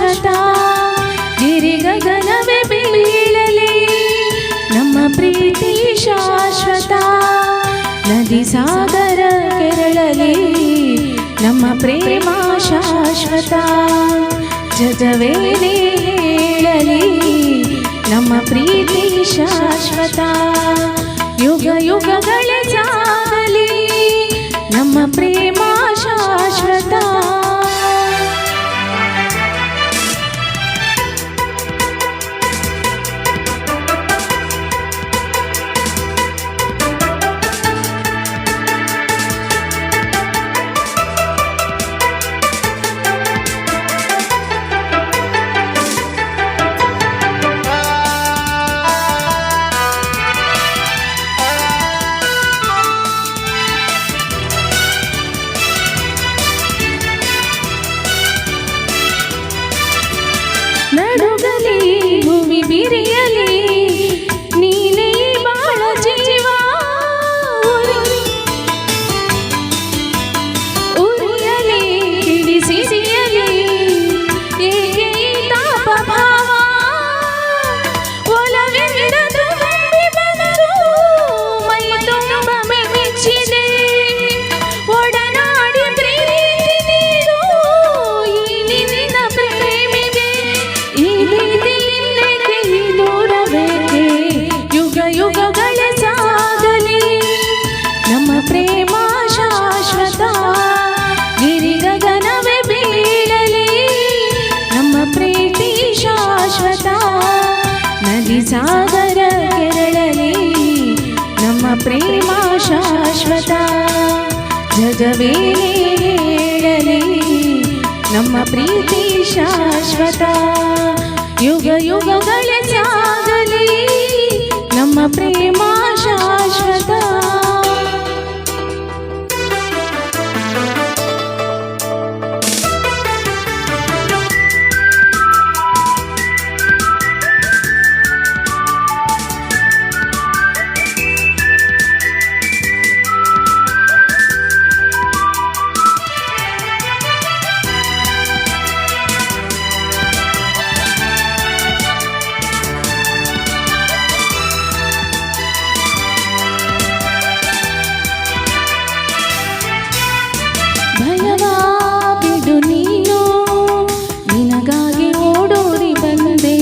ಶಾಶ್ವತ ಗಿರಿ ಗಗನವೇ ಬೀಳಲಿ ನಮ್ಮ ಪ್ರೀತಿ ಶಾಶ್ವತ ನದಿ ಸಾಗರ ಕೆರಳಲಿ ನಮ್ಮ ಪ್ರೇಮ ಶಾಶ್ವತ ಜಗವೇನೇ ಹೇಳಲಿ ನಮ್ಮ ಪ್ರೀತಿ ಶಾಶ್ವತ ಯುಗ ಯುಗಗಳೇ ಸಾಗಲಿ ನಮ್ಮ ಪ್ರೇಮ ಶಾಶ್ವತ ನಡುಗಲಿ ಭೂಮಿ ಬಿರಿಯಲಿ ನೀನೇ ಬಾಳ ಜೀವ ಉರಿಯಲಿ ಹಿಡಿಸಿರಿಯಲಿ ಏಕೆ ತಾಪ ಭಾವ ಒಲವೆಂದ ತುಂಬಿ ಬಂದು ಮೈ ತುಂಬ ಮೆಚ್ಚಿದೆ ಒಡನಾಡಿ ಪ್ರೀತಿ ನೀಡು ಈ ನಿನ್ನ ಪ್ರೇಮಿಗೆ ಈ ಪ್ರೀತಿ ಇನ್ನೇಕೆ ಈ ದೂರವೇಕೆ ಯುಗ ಯುಗಗಳೇ ಸಾಗಲಿ ನಮ್ಮ ಪ್ರೇಮ ಶಾಶ್ವತ ಗಿರಿ ಗಗನವೇ ಬೀಳಲಿ ನಮ್ಮ ಪ್ರೀತಿ ಶಾಶ್ವತ ನದಿ ಸಾಗರ ಕೆರಳಲಿ ನಮ್ಮ ಪ್ರೇಮ ಶಾಶ್ವತ ಜಗವೇನೇ ಹೇಳಲಿ ನಮ್ಮ ಪ್ರೀತಿ ಶಾಶ್ವತ ಯುಗ ಯುಗಗಳೇ ಸಾಗಲಿ ನಮ್ಮ ಪ್ರೇಮ ಶಾಶ್ವತ ಭಯವಾ ಬಿಡು ನೀನು ನಿನಗಾಗಿ ಓಡೋಡಿ ಬಂದೆ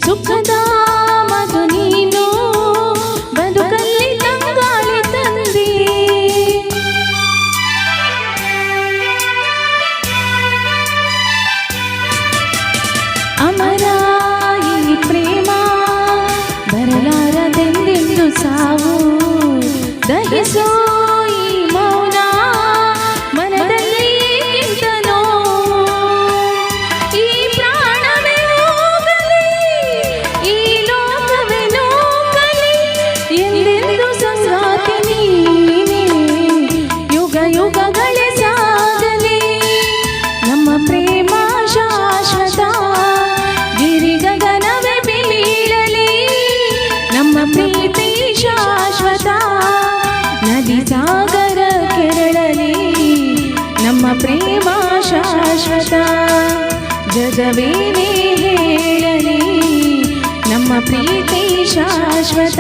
ಸುಖದ ಮಧು ನೀನು ಬದುಕಲ್ಲಿ ತಂಗಾಳಿ ತಂದೆ ಅಮರ ಈ ಪ್ರೇಮ ಬರಲಾರದೆಂದೆಂದು ಸಾವು ದಹಿಸೋ ಈ ಮೌನ ಮನದಲ್ಲಿ ಏಕಿಂತನೋ ಈ ಪ್ರಾಣವೇ ಹೋಗಲಿ ಈ ಲೋಕವೇ ನೋಕಲಿ ಎಂದೆಂದು ಸಂಗಾತಿ ನೀನೇ ಯುಗ ಯುಗಗಳೇ ಸಾಗಲಿ ನಮ್ಮ ಪ್ರೇಮ ಶಾಶ್ವತ ಗಿರಿ ಗಗನವೇ ಬೀಳಲಿ ನಮ್ಮ ಪ್ರೀತಿ ಶಾಶ್ವತ ನದಿ ಸಾಗರ ಕೆರಳಲಿ ನಮ್ಮ ಪ್ರೇಮ ಶಾಶ್ವತ ಜಗವೇನೇ ಹೇಳಲಿ ನಮ್ಮ ಪ್ರೀತಿ ಶಾಶ್ವತ